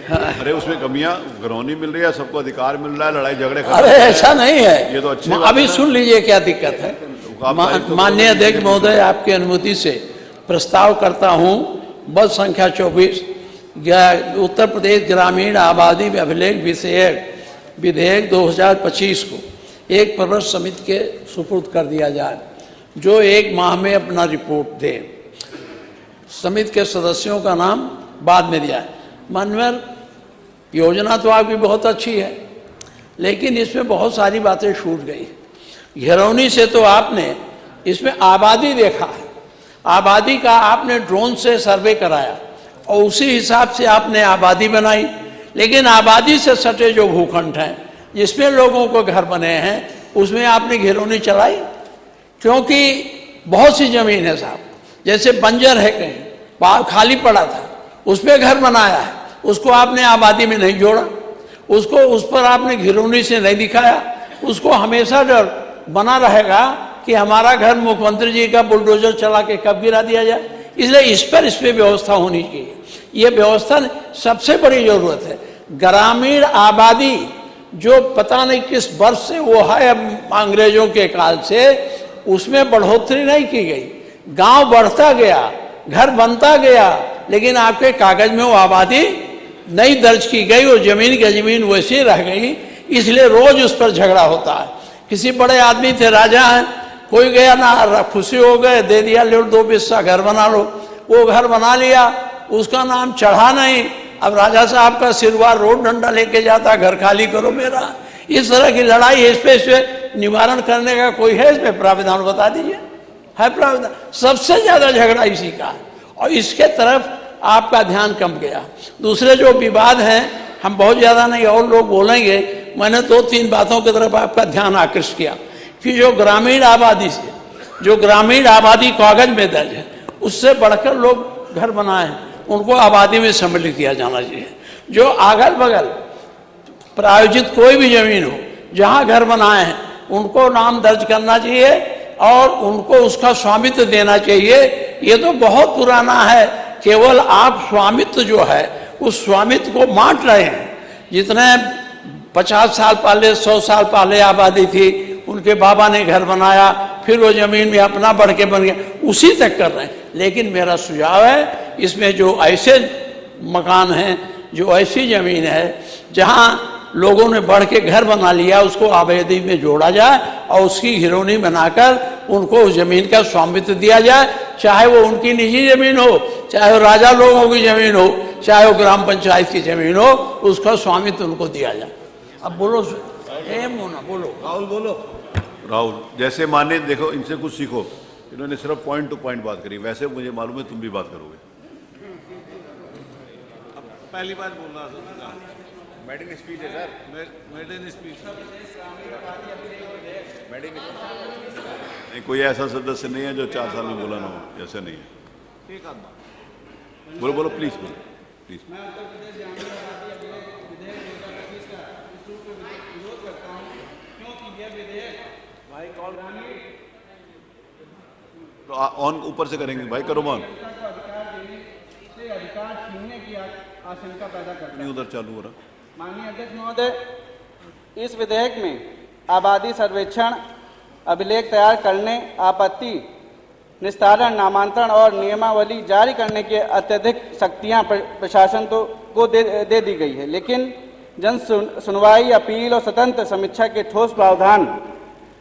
अरे उसमें कमियां घरौनी मिल रही है, सबको अधिकार मिल रहा है, लड़ाई झगड़े अरे ऐसा नहीं है, ये तो अच्छी अभी सुन लीजिए क्या दिक्कत है। माननीय अध्यक्ष महोदय, आपकी अनुमति से प्रस्ताव करता हूं बस संख्या 24 उत्तर प्रदेश ग्रामीण आबादी अभिलेख विधेयक 2025 को एक प्रवर समिति के सुपुर्द कर दिया जाए, जो 1 माह में अपना रिपोर्ट दे। समिति के सदस्यों का नाम बाद में दिया है। माननीय योजना तो आपकी बहुत अच्छी है, लेकिन इसमें बहुत सारी बातें छूट गई। घिरौनी से तो आपने इसमें आबादी देखा है, आबादी का आपने ड्रोन से सर्वे कराया और उसी हिसाब से आपने आबादी बनाई, लेकिन आबादी से सटे जो भूखंड हैं जिसमें लोगों को घर बने हैं उसमें आपने घिरौनी चलाई? क्योंकि बहुत सी जमीन है साहब, जैसे बंजर है, कहीं खाली पड़ा था उसमें घर बनाया है, उसको आपने आबादी में नहीं जोड़ा, उसको उस पर आपने घिरौनी से नहीं दिखाया। उसको हमेशा डर बना रहेगा कि हमारा घर मुख्यमंत्री जी का बुलडोजर चला के कब गिरा दिया जाए। इसलिए इस पर व्यवस्था होनी चाहिए। ये व्यवस्था सबसे बड़ी जरूरत है। ग्रामीण आबादी जो पता नहीं किस वर्ष से वो है, अंग्रेजों के काल से, उसमें बढ़ोतरी नहीं की गई। गांव बढ़ता गया, घर बनता गया, लेकिन आपके कागज में वो आबादी नहीं दर्ज की गई, वो जमीन की जमीन वैसी रह गई। इसलिए रोज उस पर झगड़ा होता है। किसी बड़े आदमी थे, राजा हैं, कोई गया ना, खुशी हो गए, दे दिया, लो 2 हिस्सा घर बना लो। वो घर बना लिया, उसका नाम चढ़ा नहीं। अब राजा साहब का सिरवार रोड डंडा लेके जाता, घर खाली करो मेरा। इस तरह की लड़ाई है, इस पे निवारण करने का कोई है इसमें प्राविधान? बता दीजिए, है प्राविधान? सबसे ज्यादा झगड़ा इसी का है और इसके तरफ आपका ध्यान कम गया। दूसरे जो विवाद हैं, हम बहुत ज्यादा नहीं और लोग बोलेंगे, मैंने 2-3 बातों की तरफ आपका ध्यान आकृष्ट किया कि जो ग्रामीण आबादी से, जो ग्रामीण आबादी कागज में दर्ज है, उससे बढ़कर लोग घर बनाए हैं, उनको आबादी में सम्मिलित किया जाना चाहिए। जो अगल बगल प्रायोजित कोई भी जमीन हो जहां घर बनाए हैं, उनको नाम दर्ज करना चाहिए और उनको उसका स्वामित्व देना चाहिए। ये तो बहुत पुराना है, केवल आप स्वामित्व जो है उस स्वामित्व को बांट रहे हैं। जितने 50 साल पहले, 100 साल पहले आबादी थी, उनके बाबा ने घर बनाया, फिर वो जमीन में अपना बढ़ के बन गया, उसी तक कर रहे हैं। लेकिन मेरा सुझाव है, इसमें जो ऐसे मकान हैं, जो ऐसी जमीन है जहां लोगों ने बढ़ के घर बना लिया, उसको आबादी में जोड़ा जाए और उसकी घिरौनी बनाकर उनको उस जमीन का स्वामित्व दिया जाए। चाहे वो उनकी निजी जमीन हो, चाहे वो राजा लोगों की जमीन हो, चाहे वो ग्राम पंचायत की जमीन हो, उसका स्वामित्व उनको दिया जाए। अब बोलो मोना, बोलो राहुल, बोलो राहुल। जैसे माने, देखो इनसे कुछ सीखो, इन्होंने सिर्फ पॉइंट टू पॉइंट बात करी, वैसे मुझे मालूम है तुम भी बात करोगे। पहली बार बोल रहा था, मेडिंग स्पीच है सर, मेडन स्पीच। नहीं, कोई ऐसा सदस्य नहीं है जो 4 साल में बोला ना हो, ऐसा नहीं है। एक आदमी बोलो बोलो, प्लीज बोलो प्लीज। तो ऑन ऊपर से करेंगे भाई, करो ऑन। अधिकार छीनने की आशंका पैदा करता है। नहीं, उधर चालू हो रहा। माननीय अध्यक्ष महोदय, इस विधेयक में आबादी सर्वेक्षण, अभिलेख तैयार करने, आपत्ति निस्तारण, नामांतरण और नियमावली जारी करने की अत्यधिक शक्तियां प्रशासन को दे दी गई है, लेकिन जन सुनवाई, अपील और स्वतंत्र समीक्षा के ठोस प्रावधान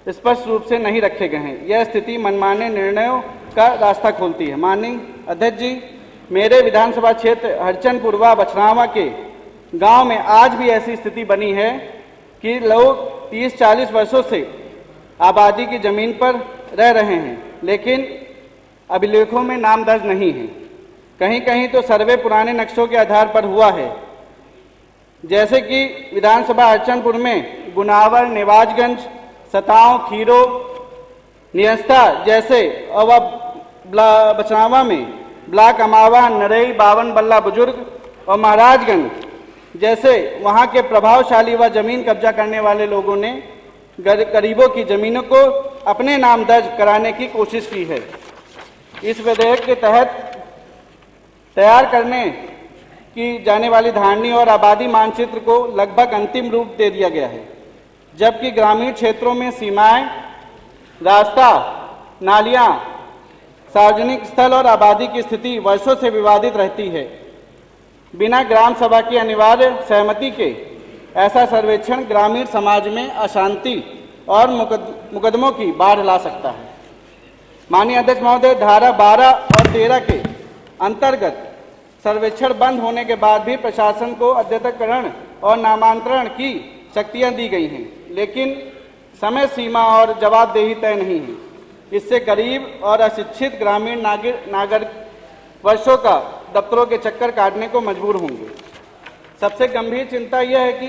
स्पष्ट रूप से नहीं रखे गए हैं। यह स्थिति मनमाने निर्णयों का रास्ता खोलती है। माननीय अध्यक्ष जी, मेरे विधानसभा क्षेत्र हरचंदपुर व बछरावा के गांव में आज भी ऐसी स्थिति बनी है कि लोग 30-40 वर्षों से आबादी की जमीन पर रह रहे हैं, लेकिन अभिलेखों में नाम दर्ज नहीं है। कहीं कहीं तो सर्वे पुराने नक्शों के आधार पर हुआ है, जैसे कि विधानसभा हरचंदपुर में गुनावर, नेवाजगंज, सताव, खीरो, नियस्ता जैसे, और बछरावा में ब्लॉक अमावा, नरई, बावन बल्ला बुजुर्ग और महाराजगंज जैसे वहाँ के प्रभावशाली व जमीन कब्जा करने वाले लोगों ने गरीबों की जमीनों को अपने नाम दर्ज कराने की कोशिश की है। इस विधेयक के तहत तैयार करने की जाने वाली धारणी और आबादी मानचित्र को लगभग अंतिम रूप दे दिया गया है, जबकि ग्रामीण क्षेत्रों में सीमाएं, रास्ता, नालियां, सार्वजनिक स्थल और आबादी की स्थिति वर्षों से विवादित रहती है। बिना ग्राम सभा की अनिवार्य सहमति के ऐसा सर्वेक्षण ग्रामीण समाज में अशांति और मुकदमों की बाढ़ ला सकता है। माननीय अध्यक्ष महोदय, धारा 12 और 13 के अंतर्गत सर्वेक्षण बंद होने के बाद भी प्रशासन को अद्यतनकरण और नामांतरण की शक्तियां दी गई हैं, लेकिन समय सीमा और जवाबदेही तय नहीं है। इससे गरीब और अशिक्षित ग्रामीण नागरिक वर्षों का दफ्तरों के चक्कर काटने को मजबूर होंगे। सबसे गंभीर चिंता यह है कि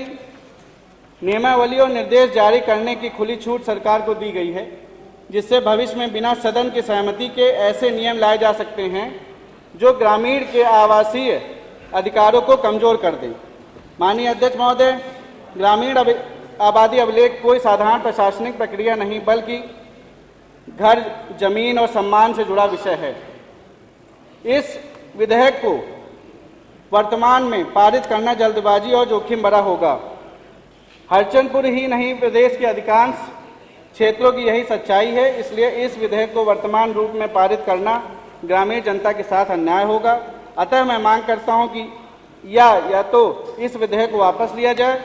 नियमावली और निर्देश जारी करने की खुली छूट सरकार को दी गई है, जिससे भविष्य में बिना सदन की सहमति के ऐसे नियम लाए जा सकते हैं जो ग्रामीण के आवासीय अधिकारों को कमजोर कर दें। माननीय अध्यक्ष महोदय, ग्रामीण आबादी अभिलेख कोई साधारण प्रशासनिक प्रक्रिया नहीं, बल्कि घर, जमीन और सम्मान से जुड़ा विषय है। इस विधेयक को वर्तमान में पारित करना जल्दबाजी और जोखिम भरा होगा। हरचंदपुर ही नहीं, प्रदेश के अधिकांश क्षेत्रों की यही सच्चाई है। इसलिए इस विधेयक को वर्तमान रूप में पारित करना ग्रामीण जनता के साथ अन्याय होगा। अतः मैं मांग करता हूं कि या तो इस विधेयक को वापस लिया जाए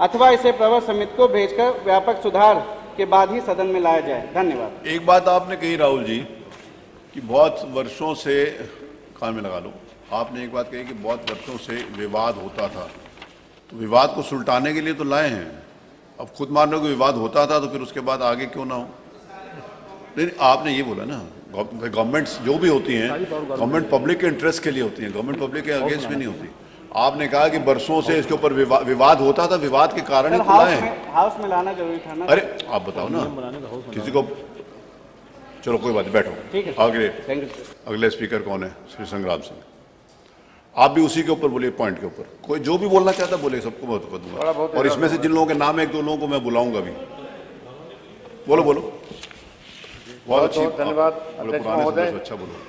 अथवा इसे प्रवर समिति को भेजकर व्यापक सुधार के बाद ही सदन में लाया जाए। धन्यवाद। एक बात आपने कही राहुल जी कि बहुत वर्षों से, कान में लगा लो, आपने एक बात कही कि बहुत वर्षों से विवाद होता था, तो विवाद को सुलटाने के लिए तो लाए हैं। अब खुद मान लो कि विवाद होता था तो फिर उसके बाद आगे क्यों ना हो। नहीं, आपने ये बोला ना, गवर्नमेंट्स जो भी होती हैं, गवर्नमेंट पब्लिक के इंटरेस्ट के लिए होती हैं, गवर्नमेंट पब्लिक के अगेंस्ट में नहीं होती। आपने कहा कि बरसों से इसके ऊपर विवाद होता था, विवाद के कारण ही तो लाए हैं। हाउस में लाना जरूरी था ना। अरे आप बताओ ना, किसी को, चलो कोई बात नहीं, बैठो। ठीक है, आगे थैंक यू। अगले स्पीकर कौन है? श्री संग्राम सिंह। आप भी उसी के ऊपर बोलिए, पॉइंट के ऊपर। कोई जो भी बोलना चाहता बोले, सबको मैं कर दूंगा। और इसमें से जिन लोगों के नाम है, एक दो लोगों को मैं बुलाऊंगा भी। बोलो बोलो। बहुत अच्छी, धन्यवाद अध्यक्ष महोदय। अच्छा बोलो।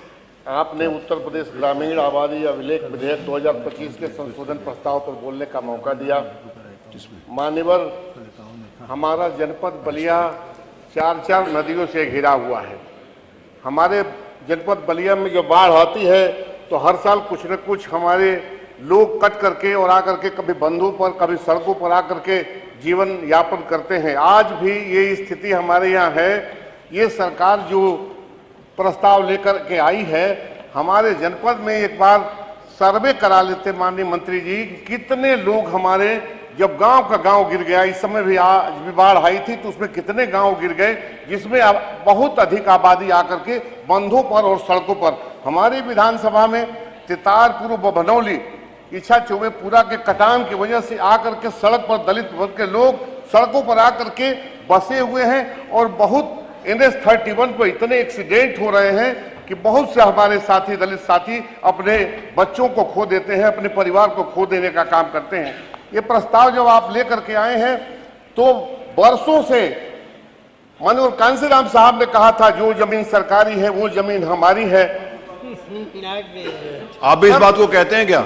आपने उत्तर प्रदेश ग्रामीण आबादी अभिलेख विधेयक 2025 के संशोधन प्रस्ताव पर बोलने का मौका दिया। मान्यवर, हमारा जनपद बलिया 4 नदियों से घिरा हुआ है। हमारे जनपद बलिया में जो बाढ़ आती है तो हर साल कुछ न कुछ हमारे लोग कट करके और आकर के कभी बंधों पर, कभी सड़कों पर आकर के जीवन यापन करते हैं। आज भी ये स्थिति हमारे यहाँ है। ये सरकार जो प्रस्ताव लेकर के आई है, हमारे जनपद में एक बार सर्वे करा लेते माननीय मंत्री जी, कितने लोग हमारे, जब गांव का गांव गिर गया, इस समय भी आज भी बाढ़ आई थी तो उसमें कितने गांव गिर गए, जिसमें बहुत अधिक आबादी आकर के बंधों पर और सड़कों पर। हमारी विधानसभा में तितारपुर व बनौली, इच्छा चौबे पूरा के कटान की वजह से आकर के सड़क पर दलित वर्ग के लोग सड़कों पर आकर के बसे हुए हैं और बहुत NH 31 पर इतने एक्सीडेंट हो रहे हैं कि बहुत से हमारे साथी, दलित साथी अपने बच्चों को खो देते हैं, अपने परिवार को खो देने का काम करते हैं। ये प्रस्ताव जब आप लेकर के आए हैं तो वर्षों से माननीय कांसीराम साहब ने कहा था जो जमीन सरकारी है वो जमीन हमारी है। आप भी इस बात को कहते हैं क्या?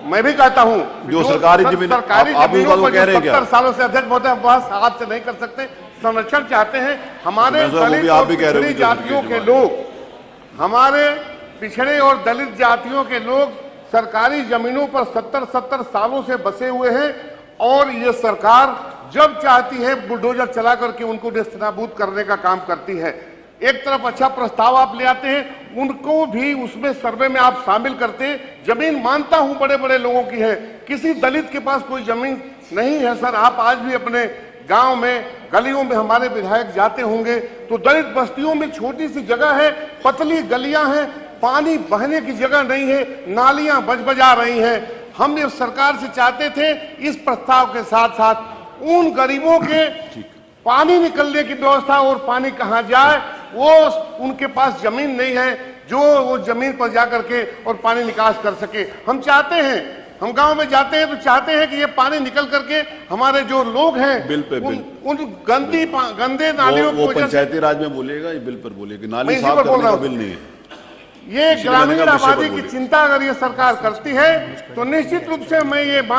मैं भी कहता हूं, जो सरकारी जमीन, सरकारी आप भी इस बात को कह रहे हैं क्या? 70 सालों से अध्यक्ष महोदय बस आपसे नहीं कर सकते, संरक्षण चाहते हैं। हमारे दलित और पिछड़ी जातियों के लोग, हमारे पिछड़े और दलित जातियों के लोग सरकारी जमीनों पर 70 सालों से बसे हुए हैं और ये सरकार जब चाहती है बुलडोजर चला करके उनको नेस्तनाबूद करने का काम करती है। एक तरफ अच्छा प्रस्ताव आप ले आते हैं, उनको भी उसमें सर्वे में आप शामिल करते हैं। जमीन मानता हूं बड़े बड़े लोगों की है, किसी दलित के पास कोई जमीन नहीं है। सर, आप आज भी अपने गांव में, गलियों में हमारे विधायक जाते होंगे तो दलित बस्तियों में छोटी सी जगह है, पतली गलियां हैं, पानी बहने की जगह नहीं है, नालियां बजा रही हैं। हम इस सरकार से चाहते थे इस प्रस्ताव के साथ साथ उन गरीबों के पानी निकलने की व्यवस्था, और पानी कहां जाए, वो उनके पास जमीन नहीं है जो वो जमीन पर जाकर के और पानी निकास कर सके। हम चाहते हैं, हम गांव में जाते हैं तो चाहते हैं कि ये पानी निकल करके हमारे जो लोग हैं बिल पे बिल, उन गंदे नालियों वो पंचायती राज में बोलेगा, ये बिल पर बोलेगा, नाली साफ करने का बिल नहीं है। ये इसीलिए मैंने ग्रामीण कहा विषय पर आबादी की बोलिए। चिंता अगर ये सरकार करती है तो निश्चित रूप से मैं ये बात